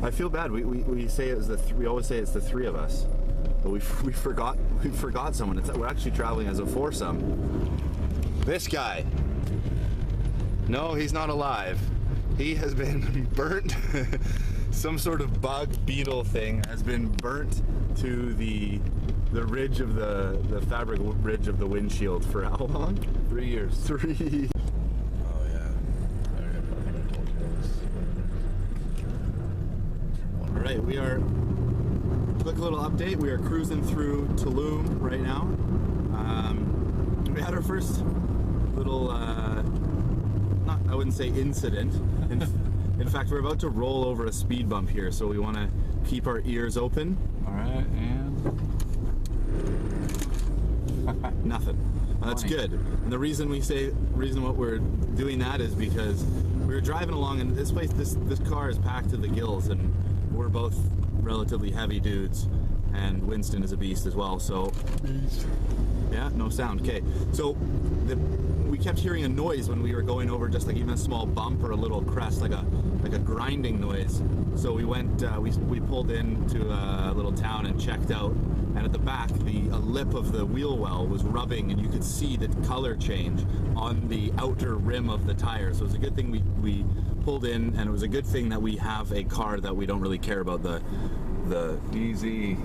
I feel bad. We say it was we always say it's the three of us, but we forgot someone. We're actually traveling as a foursome. This guy. No, he's not alive. He has been burnt. Some sort of bug beetle thing has been burnt to the ridge of the fabric ridge of the windshield for how long? 3 years. 3. Oh yeah. I think I told you this. All right, we are. Quick little update. We are cruising through Tulum right now. We had our first little, I wouldn't say incident. In fact, we're about to roll over a speed bump here, so we want to keep our ears open. All right, and Nothing. That's good. And the reason what we're doing that is because we were driving along, and this car is packed to the gills, and we're both relatively heavy dudes, and Winston is a beast as well. So, yeah, no sound. Okay, so we kept hearing a noise when we were going over, just like even a small bump or a little crest, like a grinding noise. So we went, we pulled into a little town and checked out, and at the back, a lip of the wheel well was rubbing, and you could see the color change on the outer rim of the tire. So it was a good thing we pulled in, and it was a good thing that we have a car that we don't really care about the easy.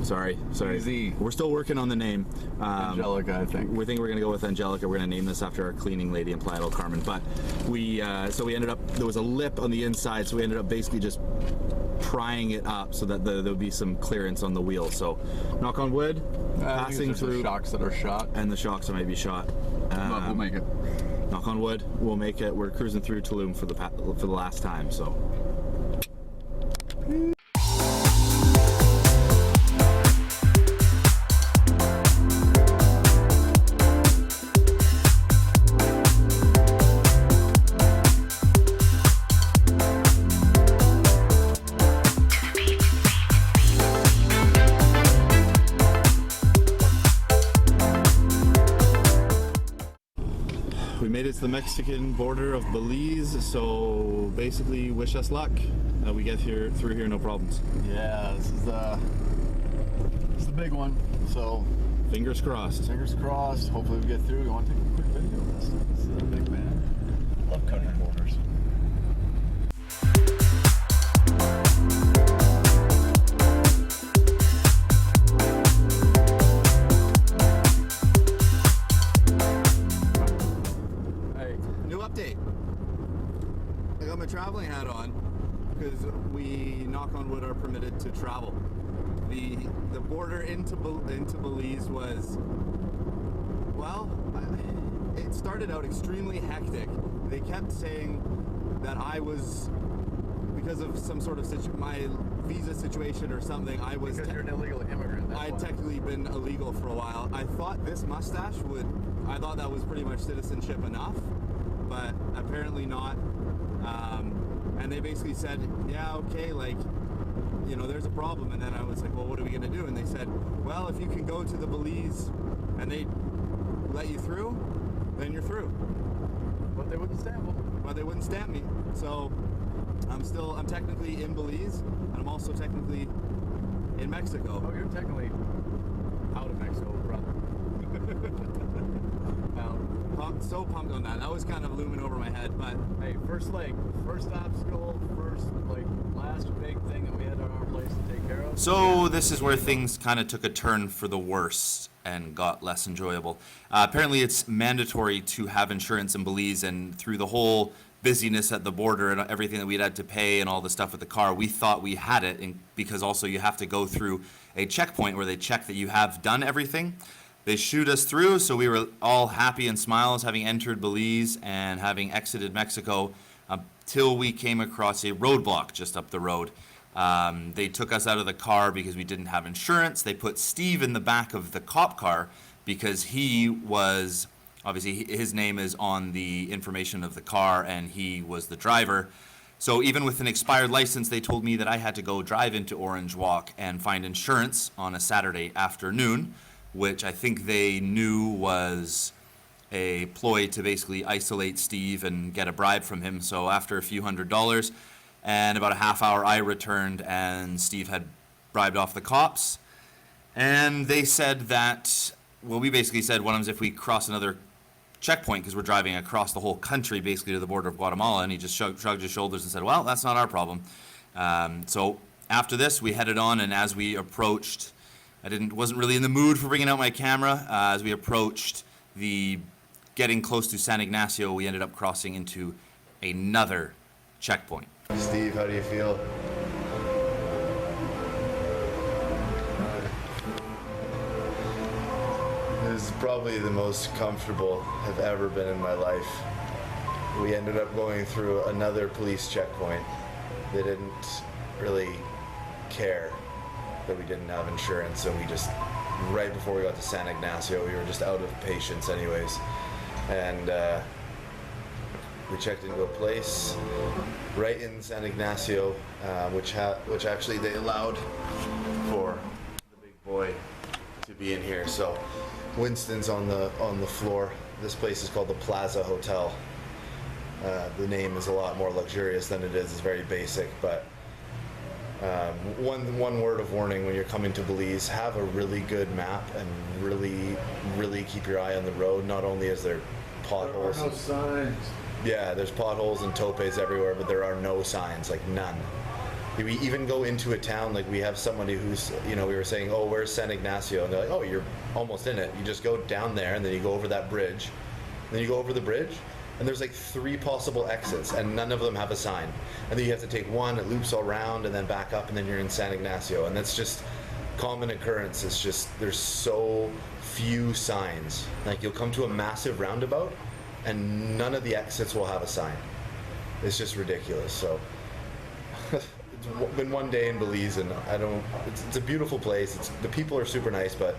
Sorry. Easy. We're still working on the name. Angelica, I think. We think we're going to go with Angelica. We're going to name this after our cleaning lady in Playa del Carmen. But we ended up, there was a lip on the inside, so we ended up basically just prying it up so that there would be some clearance on the wheel. So, knock on wood, passing through. The shocks that are shot. And the shocks that might be shot. But we'll make it. Knock on wood, we'll make it. We're cruising through Tulum for the last time, so. We made it to the Mexican border of Belize, so basically wish us luck that we get through here no problems. Yeah, this is the big one, so fingers crossed. Fingers crossed. Hopefully we get through. You want to take a quick video of this? This is a big man. Love country borders. I got my traveling hat on because we, knock on wood, are permitted to travel. The border into Belize was, well, it started out extremely hectic. They kept saying that I was, because of some sort of my visa situation or something, I was... Because you're an illegal immigrant. I had technically been illegal for a while. I thought this mustache I thought that was pretty much citizenship enough, but apparently not. And they basically said, yeah, okay, like, you know, there's a problem. And then I was like, well, what are we going to do? And they said, well, if you can go to the Belize and they let you through, then you're through. But they wouldn't stamp them. But they wouldn't stamp me. So I'm technically in Belize, and I'm also technically in Mexico. Oh, you're technically out of Mexico, brother. So pumped on that. That was kind of looming over my head, but hey, first obstacle, last big thing that we had on our place to take care of. So this is where things kind of took a turn for the worse and got less enjoyable. Apparently it's mandatory to have insurance in Belize, and through the whole busyness at the border and everything that we'd had to pay and all the stuff with the car, we thought we had it, because also you have to go through a checkpoint where they check that you have done everything. They shoot us through, so we were all happy and smiles having entered Belize and having exited Mexico until we came across a roadblock just up the road. They took us out of the car because we didn't have insurance. They put Steve in the back of the cop car because he was, obviously his name is on the information of the car and he was the driver. So even with an expired license, they told me that I had to go drive into Orange Walk and find insurance on a Saturday afternoon, which I think they knew was a ploy to basically isolate Steve and get a bribe from him. So after a few $100s, and about a half hour I returned, and Steve had bribed off the cops. And they said that, well, we basically said, what happens if we cross another checkpoint, because we're driving across the whole country basically to the border of Guatemala, and he just shrugged his shoulders and said, well, that's not our problem. So after this, we headed on, and as we approached, wasn't really in the mood for bringing out my camera. As we approached getting close to San Ignacio, we ended up crossing into another checkpoint. Steve, how do you feel? This is probably the most comfortable I've ever been in my life. We ended up going through another police checkpoint. They didn't really care that we didn't have insurance, so we just, right before we got to San Ignacio, we were just out of patience anyways. And we checked into a place right in San Ignacio, which actually they allowed for the big boy to be in here. So Winston's on the floor. This place is called the Plaza Hotel. The name is a lot more luxurious than it is. It's very basic, but one word of warning when you're coming to Belize: have a really good map and really keep your eye on the road. Not only is there potholes, There are no signs. yeah, there's potholes and topes everywhere, but there are no signs, like none. We even go into a town, like we have somebody who's, we were saying, oh, where's San Ignacio? And they're like, oh, you're almost in it. You just go down there, and then you go over that bridge. And then you go over the bridge, and there's like 3 possible exits, and none of them have a sign. And then you have to take one, it loops all around, and then back up, and then you're in San Ignacio. And that's just common occurrence. It's just, there's so few signs. Like, you'll come to a massive roundabout, and none of the exits will have a sign. It's just ridiculous. So it's been one day in Belize, and it's a beautiful place. The people are super nice, but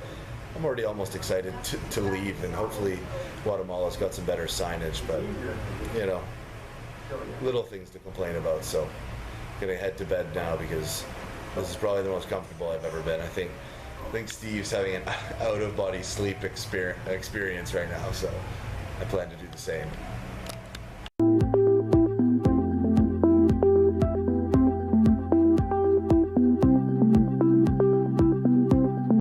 I'm already almost excited to leave, and hopefully Guatemala's got some better signage, but little things to complain about. So I'm gonna head to bed now, because this is probably the most comfortable I've ever been. I think Steve's having an out-of-body sleep experience right now, so I plan to do the same.